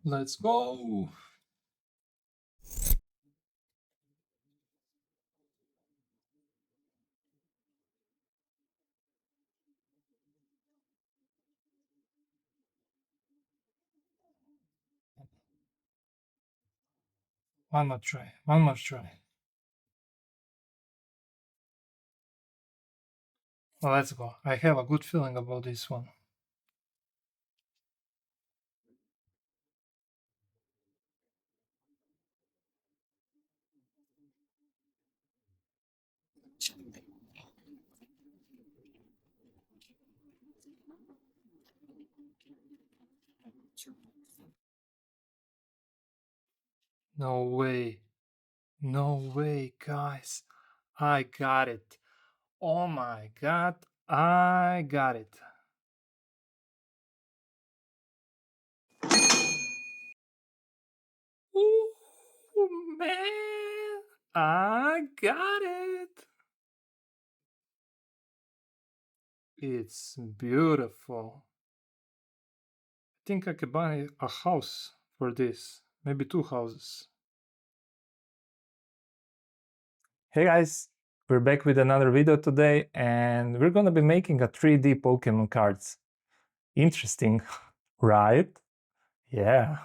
Let's go! One more try. One more try. Let's go. I have a good feeling about this one. No way. No way, guys. I got it. Oh my god, I got it. Ooh, man. I got it. It's beautiful. I think I could buy a house for this. Maybe 2 houses. Hey guys, we're back with another video today and we're gonna be making a 3D Pokemon cards. Interesting, right? Yeah.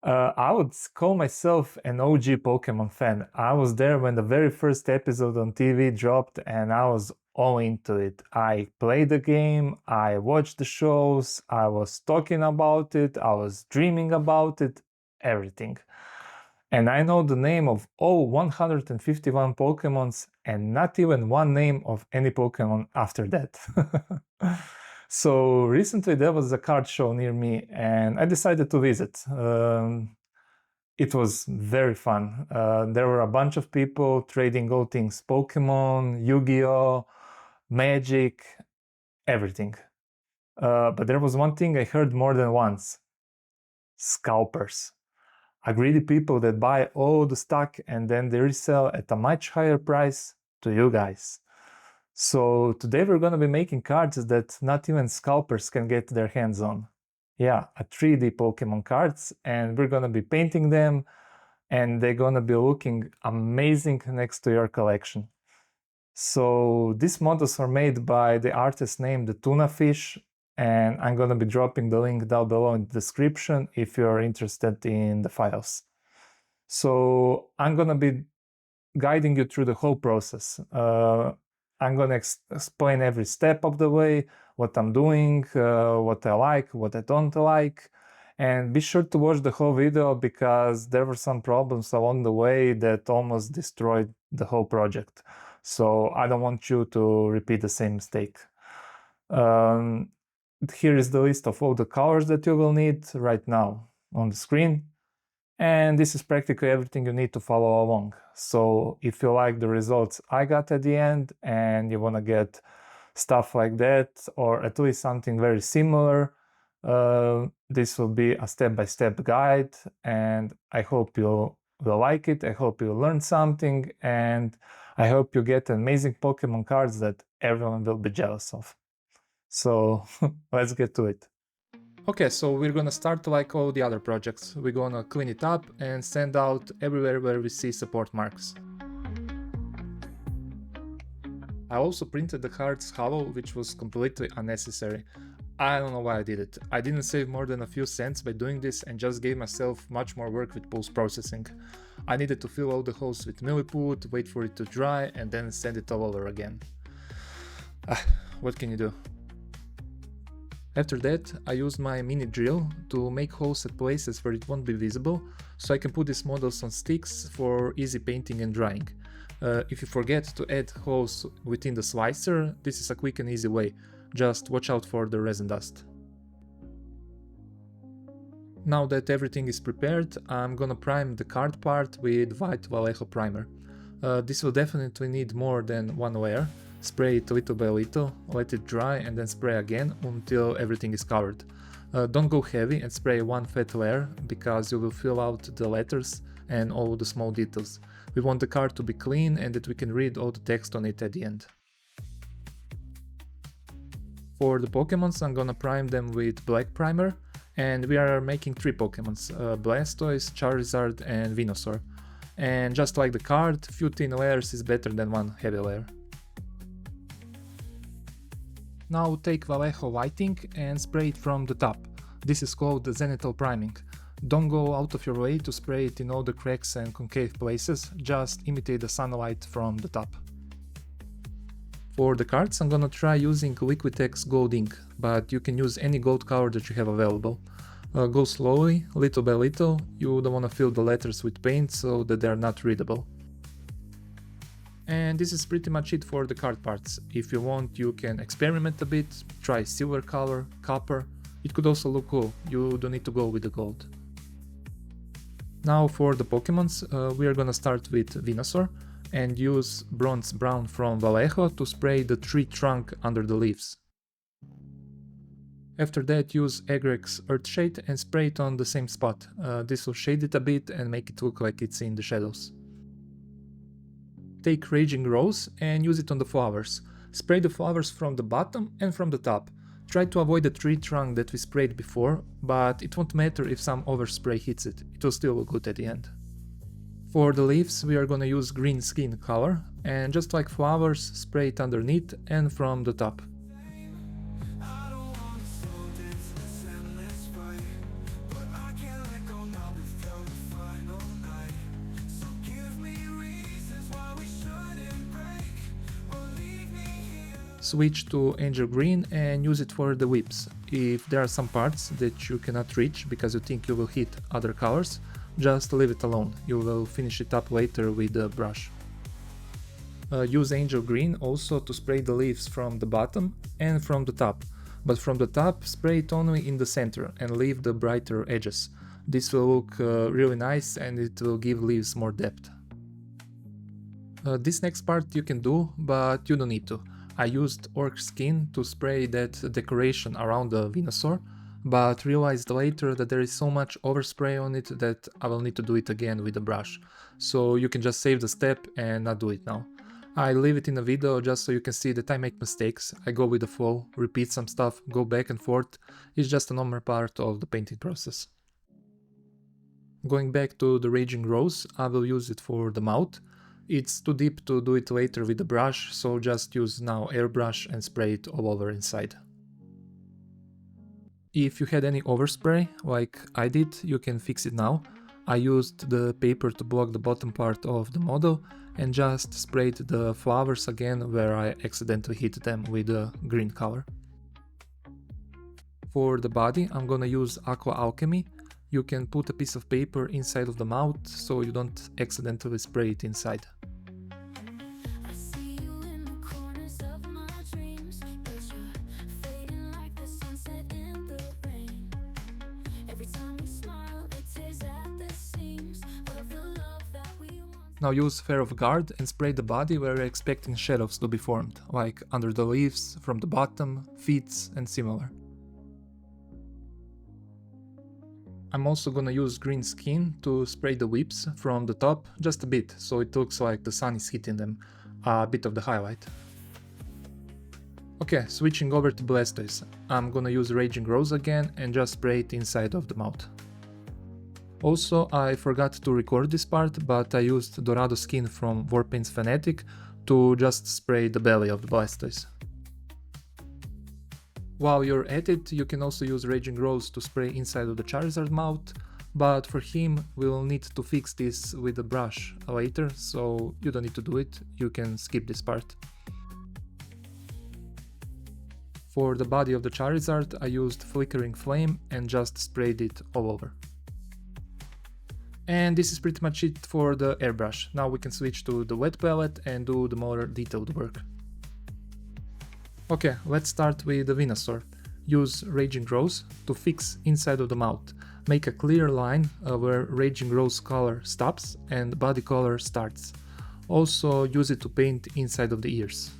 I would call myself an OG Pokemon fan. I was there when the very first episode on TV dropped and I was all into it. I played the game, I watched the shows, I was talking about it, I was dreaming about it, everything. And I know the name of all 151 Pokemons and not even one name of any Pokemon after that. So recently there was a card show near me and I decided to visit. It was very fun. There were a bunch of people trading all things Pokemon, Yu-Gi-Oh, Magic, everything. But there was one thing I heard more than once. Scalpers. Greedy people that buy all the stock and then they resell at a much higher price to you guys. So today we're gonna be making cards that not even scalpers can get their hands on. Yeah, a 3D Pokemon cards, and we're gonna be painting them and they're gonna be looking amazing next to your collection. So these models are made by the artist named the Tuna Fish, and I'm gonna be dropping the link down below in the description if you're interested in the files. So I'm gonna be guiding you through the whole process. I'm gonna explain every step of the way, what I'm doing, what I like, what I don't like, and be sure to watch the whole video because there were some problems along the way that almost destroyed the whole project. So I don't want you to repeat the same mistake. Here is the list of all the colors that you will need right now on the screen. And this is practically everything you need to follow along. So if you like the results I got at the end and you want to get stuff like that, or at least something very similar, this will be a step-by-step guide, and I hope you will like it. I hope you learn something, and I hope you get amazing Pokemon cards that everyone will be jealous of. So let's get to it. Okay, so we're gonna start like all the other projects. We're gonna clean it up and send out everywhere where we see support marks. I also printed the cards hollow, which was completely unnecessary. I don't know why I did it. I didn't save more than a few cents by doing this and just gave myself much more work with post-processing. I needed to fill all the holes with Milliput, wait for it to dry, and then send it all over again. What can you do? After that, I used my mini drill to make holes at places where it won't be visible, so I can put these models on sticks for easy painting and drying. If you forget to add holes within the slicer, this is a quick and easy way. Just watch out for the resin dust. Now that everything is prepared, I'm gonna prime the card part with white Vallejo primer. This will definitely need more than one layer. Spray it little by little, let it dry and then spray again until everything is covered. Don't go heavy and spray one fat layer because you will fill out the letters and all the small details. We want the card to be clean and that we can read all the text on it at the end. For the Pokemons, I'm gonna prime them with black primer, And we are making 3 Pokemons, Blastoise, Charizard and Venusaur. And just like the card, few thin layers is better than one heavy layer. Now take Vallejo Whiting and spray it from the top. This is called the Zenithal priming. Don't go out of your way to spray it in all the cracks and concave places, just imitate the sunlight from the top. For the cards I'm gonna try using Liquitex Gold ink, but you can use any gold color that you have available. Go slowly, little by little, you don't wanna fill the letters with paint so that they are not readable. And this is pretty much it for the card parts. If you want, you can experiment a bit, try silver color, copper. It could also look cool, you don't need to go with the gold. Now for the Pokemons, we are gonna start with Venusaur and use Bronze Brown from Vallejo to spray the tree trunk under the leaves. After that use Egrex Earthshade and spray it on the same spot. This will shade it a bit and make it look like it's in the shadows. Take Raging Rose and use it on the flowers. Spray the flowers from the bottom and from the top. Try to avoid the tree trunk that we sprayed before, but it won't matter if some overspray hits it, it will still look good at the end. For the leaves we are gonna use green skin color, and just like flowers, spray it underneath and from the top. Switch to Angel Green and use it for the whips. If there are some parts that you cannot reach because you think you will hit other colors, just leave it alone, you will finish it up later with a brush. Use Angel Green also to spray the leaves from the bottom and from the top, but from the top spray it only in the center and leave the brighter edges. This will look really nice and it will give leaves more depth. This next part you can do, but you don't need to. I used Orc Skin to spray that decoration around the Venusaur, but realized later that there is so much overspray on it that I will need to do it again with a brush. So you can just save the step and not do it now. I leave it in a video just so you can see that I make mistakes, I go with the flow, repeat some stuff, go back and forth. It's just a normal part of the painting process. Going back to the Raging Rose, I will use it for the mouth. It's too deep to do it later with the brush, so just use now airbrush and spray it all over inside. If you had any overspray, like I did, you can fix it now. I used the paper to block the bottom part of the model and just sprayed the flowers again where I accidentally hit them with the green color. For the body I'm gonna use Aqua Alchemy. You can put a piece of paper inside of the mouth so you don't accidentally spray it inside. Now use Fair of Guard and spray the body where you're expecting shadows to be formed, like under the leaves, from the bottom, feet and similar. I'm also gonna use green skin to spray the whips from the top just a bit, so it looks like the sun is hitting them, a bit of the highlight. Okay, switching over to Blastoise. I'm gonna use Raging Rose again and just spray it inside of the mouth. Also, I forgot to record this part, but I used Dorado skin from Warpaint's Fanatic to just spray the belly of the Blastoise. While you're at it, you can also use Raging Rose to spray inside of the Charizard mouth, but for him we'll need to fix this with a brush later, so you don't need to do it, you can skip this part. For the body of the Charizard I used Flickering Flame and just sprayed it all over. And this is pretty much it for the airbrush. Now we can switch to the wet palette and do the more detailed work. Okay, let's start with the Venusaur. Use Raging Rose to fix inside of the mouth. Make a clear line where Raging Rose color stops and body color starts. Also use it to paint inside of the ears.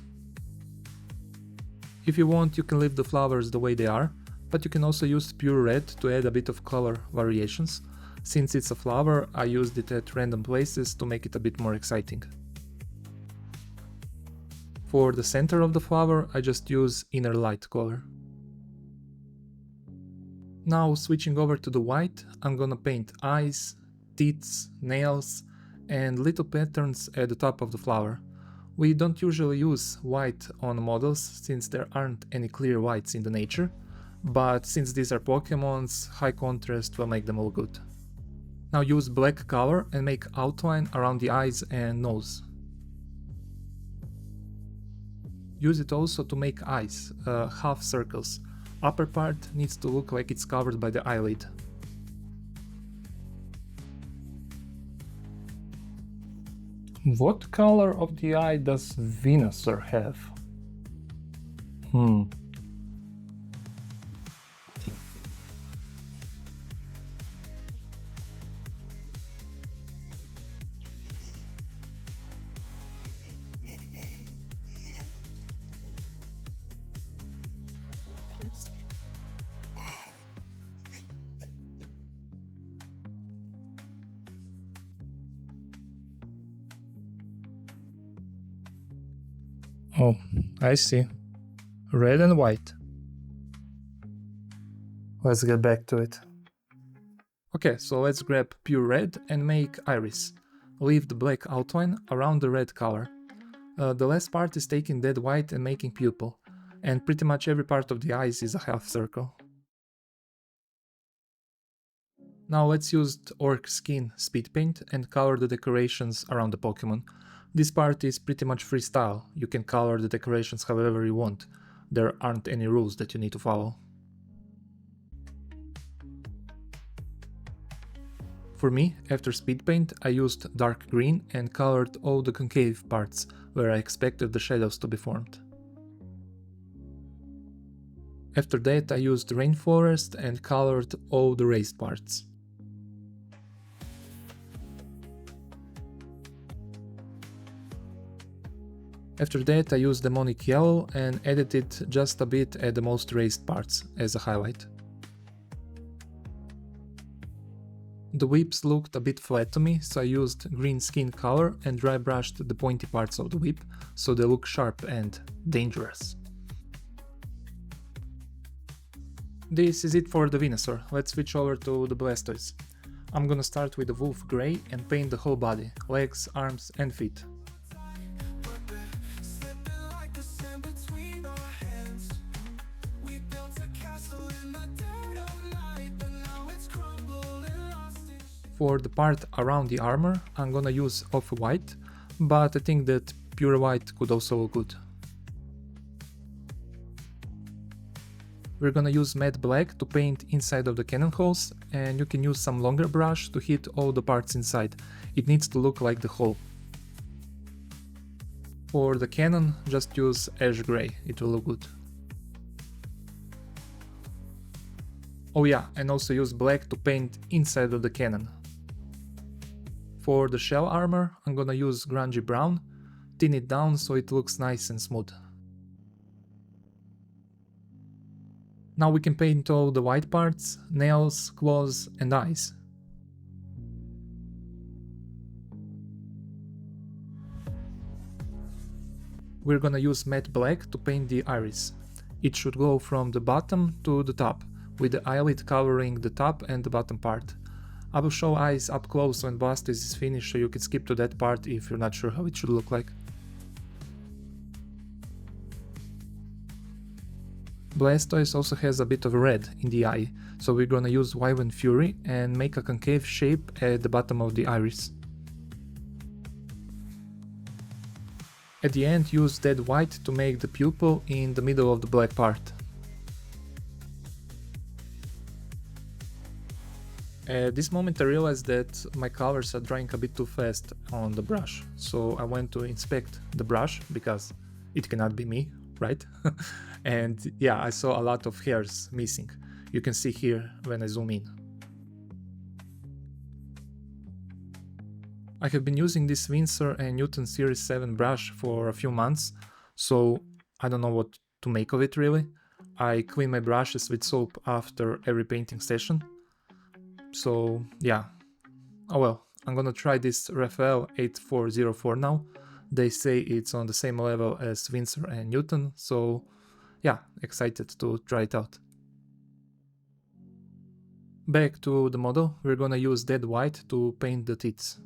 If you want, you can leave the flowers the way they are, but you can also use pure red to add a bit of color variations. Since it's a flower, I used it at random places to make it a bit more exciting. For the center of the flower, I just use Inner Light color. Now switching over to the white, I'm gonna paint eyes, teeth, nails, and little patterns at the top of the flower. We don't usually use white on models since there aren't any clear whites in the nature, but since these are Pokemons, high contrast will make them look good. Now use black color and make outline around the eyes and nose. Use it also to make eyes, half circles. Upper part needs to look like it's covered by the eyelid. What color of the eye does Venusaur have? Oh, I see. Red and white. Let's get back to it. Okay, so let's grab pure red and make iris. Leave the black outline around the red color. The last part is taking dead white and making pupil, and pretty much every part of the eyes is a half circle. Now let's use Orc Skin Speed Paint and color the decorations around the Pokemon. This part is pretty much freestyle, you can color the decorations however you want, there aren't any rules that you need to follow. For me, after speed paint, I used dark green and colored all the concave parts, where I expected the shadows to be formed. After that I used rainforest and colored all the raised parts. After that I used demonic yellow and added it just a bit at the most raised parts as a highlight. The whips looked a bit flat to me, so I used green skin color and dry brushed the pointy parts of the whip, so they look sharp and dangerous. This is it for the Venusaur, let's switch over to the Blastoise. I'm gonna start with the wolf grey and paint the whole body, legs, arms and feet. For the part around the armor, I'm gonna use off-white, but I think that pure white could also look good. We're gonna use matte black to paint inside of the cannon holes, and you can use some longer brush to hit all the parts inside. It needs to look like the hole. For the cannon, just use ash grey, it will look good. Oh yeah, and also use black to paint inside of the cannon. For the shell armor, I'm gonna use grungy brown, thin it down so it looks nice and smooth. Now we can paint all the white parts, nails, claws and eyes. We're gonna use matte black to paint the iris. It should go from the bottom to the top, with the eyelid covering the top and the bottom part. I will show eyes up close when Blastoise is finished, so you can skip to that part if you're not sure how it should look like. Blastoise also has a bit of red in the eye, so we're gonna use Wyvern Fury and make a concave shape at the bottom of the iris. At the end, use dead white to make the pupil in the middle of the black part. At this moment I realized that my colors are drying a bit too fast on the brush, so I went to inspect the brush, because it cannot be me, right? And yeah, I saw a lot of hairs missing. You can see here when I zoom in. I have been using this Winsor & Newton Series 7 brush for a few months, so I don't know what to make of it really. I clean my brushes with soap after every painting session. So yeah, oh well, I'm gonna try this Raphael 8404 now. They say it's on the same level as Winsor & Newton, so yeah, excited to try it out. Back to the model, we're gonna use dead white to paint the teeth.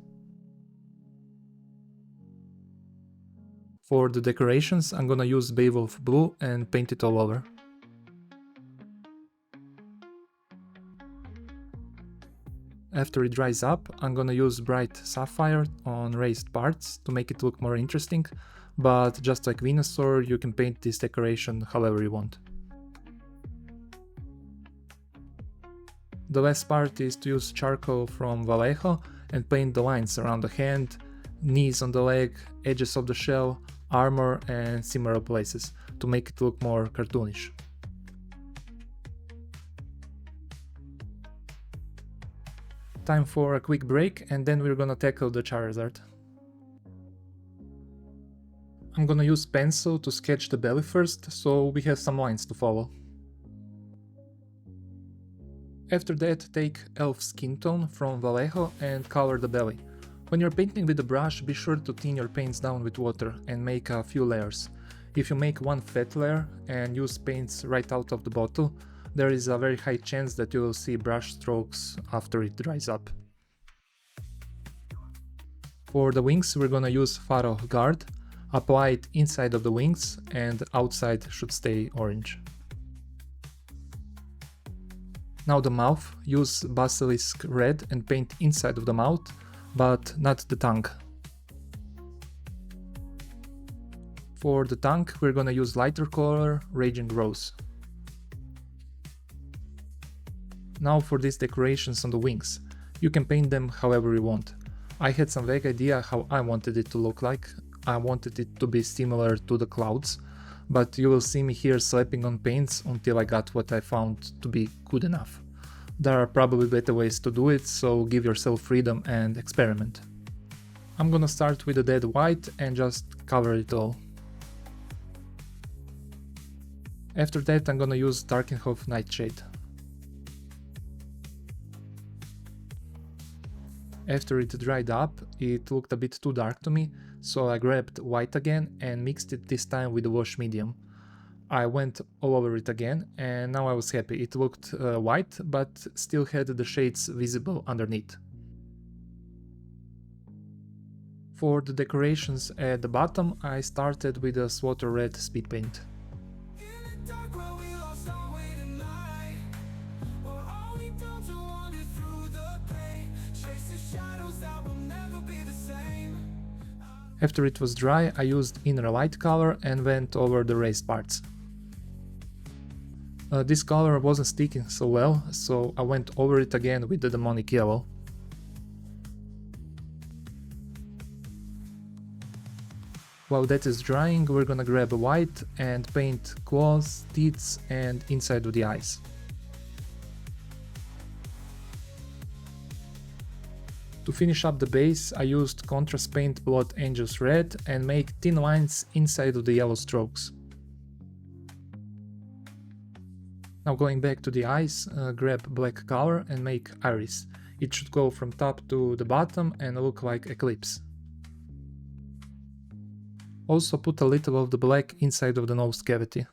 For the decorations, I'm gonna use Beowulf blue and paint it all over. After it dries up, I'm gonna use bright sapphire on raised parts to make it look more interesting, but just like Venusaur, you can paint this decoration however you want. The last part is to use charcoal from Vallejo and paint the lines around the hand, knees on the leg, edges of the shell, armor and similar places to make it look more cartoonish. Time for a quick break and then we're gonna tackle the Charizard. I'm gonna use pencil to sketch the belly first, so we have some lines to follow. After that, take Elf Skin Tone from Vallejo and color the belly. When you're painting with the brush, be sure to thin your paints down with water and make a few layers. If you make one fat layer and use paints right out of the bottle, there is a very high chance that you will see brush strokes after it dries up. For the wings, we're gonna use Faro Guard. Apply it inside of the wings and outside should stay orange. Now the mouth, use Basilisk Red and paint inside of the mouth, but not the tongue. For the tongue, we're gonna use lighter color, Raging Rose. Now for these decorations on the wings. You can paint them however you want. I had some vague idea how I wanted it to look like. I wanted it to be similar to the clouds, but you will see me here slapping on paints until I got what I found to be good enough. There are probably better ways to do it, so give yourself freedom and experiment. I'm gonna start with a dead white and just cover it all. After that I'm gonna use Darkenhof Nightshade. After it dried up, it looked a bit too dark to me, so I grabbed white again and mixed it this time with the wash medium. I went all over it again and now I was happy. It looked white, but still had the shades visible underneath. For the decorations at the bottom, I started with a Swatter Red speed paint. After it was dry, I used Inner Light color and went over the raised parts. This color wasn't sticking so well, so I went over it again with the Demonic Yellow. While that is drying, we're gonna grab a white and paint claws, teeth and inside of the eyes. To finish up the base, I used contrast paint Blood Angels Red and make thin lines inside of the yellow strokes. Now going back to the eyes, grab black color and make iris. It should go from top to the bottom and look like Eclipse. Also put a little of the black inside of the nose cavity.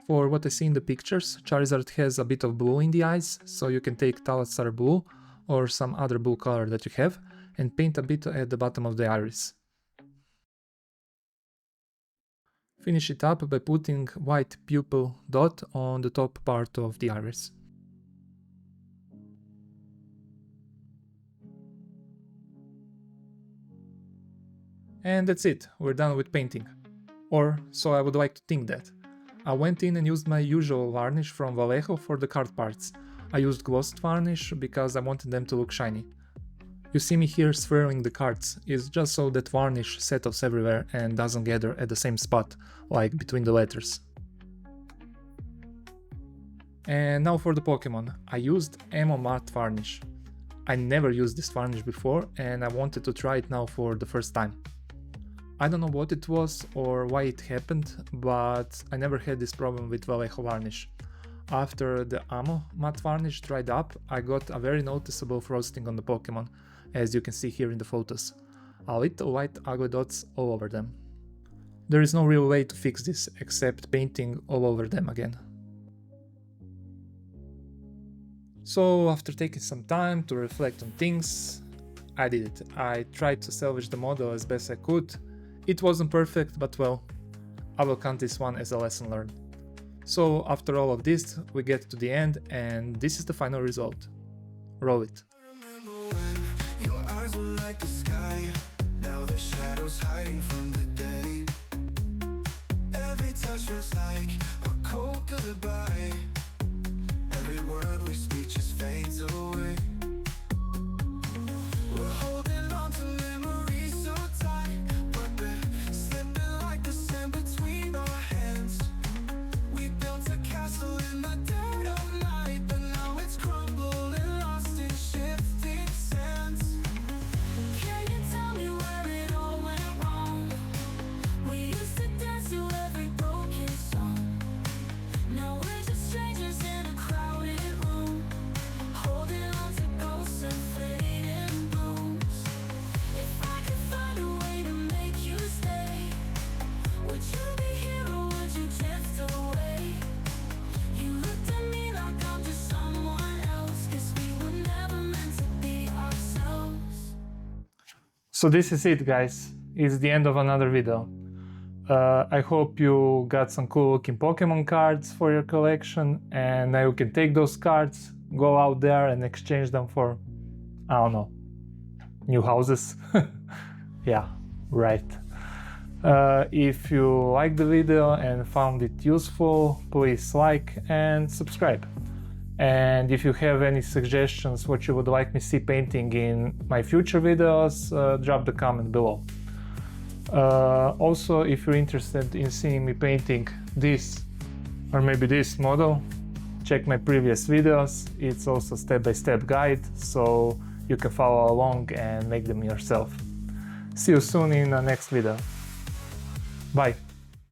For what I see in the pictures, Charizard has a bit of blue in the eyes, so you can take Talassar blue or some other blue color that you have and paint a bit at the bottom of the iris. Finish it up by putting white pupil dot on the top part of the iris. And that's it, we're done with painting. Or so I would like to think that. I went in and used my usual varnish from Vallejo for the card parts. I used glossed varnish because I wanted them to look shiny. You see me here swirling the cards, it's just so that varnish settles everywhere and doesn't gather at the same spot, like between the letters. And now for the Pokemon. I used Emo Matte Varnish. I never used this varnish before and I wanted to try it now for the first time. I don't know what it was or why it happened, but I never had this problem with Vallejo varnish. After the Emo Matte Varnish dried up, I got a very noticeable frosting on the Pokemon, as you can see here in the photos. A little white ugly dots all over them. There is no real way to fix this, except painting all over them again. So after taking some time to reflect on things, I did it. I tried to salvage the model as best I could. It wasn't perfect, but well, I will count this one as a lesson learned. So after all of this, we get to the end and this is the final result. Roll it. Your eyes were like the sky, now the shadows hiding from the day. Every touch feels like a cold goodbye. Every word we speak just fades away. We're holding on to memories so tight, but they're slipping like the sand between our hands. We built a castle in the dead of night, but now it's crumbling, lost in shifting sands. Can you tell me where it all went wrong? We used to dance to every broken song. Now we're just strangers in a crowded room, holding on to ghosts and fading blooms. If I could find a way to make you stay, would you be here or would you drift away? You looked at me like I'm just someone else, 'cause we were never meant to be ourselves. So this is it, guys. It's the end of another video. I hope you got some cool looking Pokemon cards for your collection, and now you can take those cards, go out there and exchange them for, I don't know, new houses. Yeah, right. If you liked the video and found it useful, please like and subscribe. And if you have any suggestions what you would like me see painting in my future videos, drop the comment below. Also, if you're interested in seeing me painting this or maybe this model, check my previous videos. It's also step-by-step guide, so you can follow along and make them yourself. See you soon in the next video. Bye!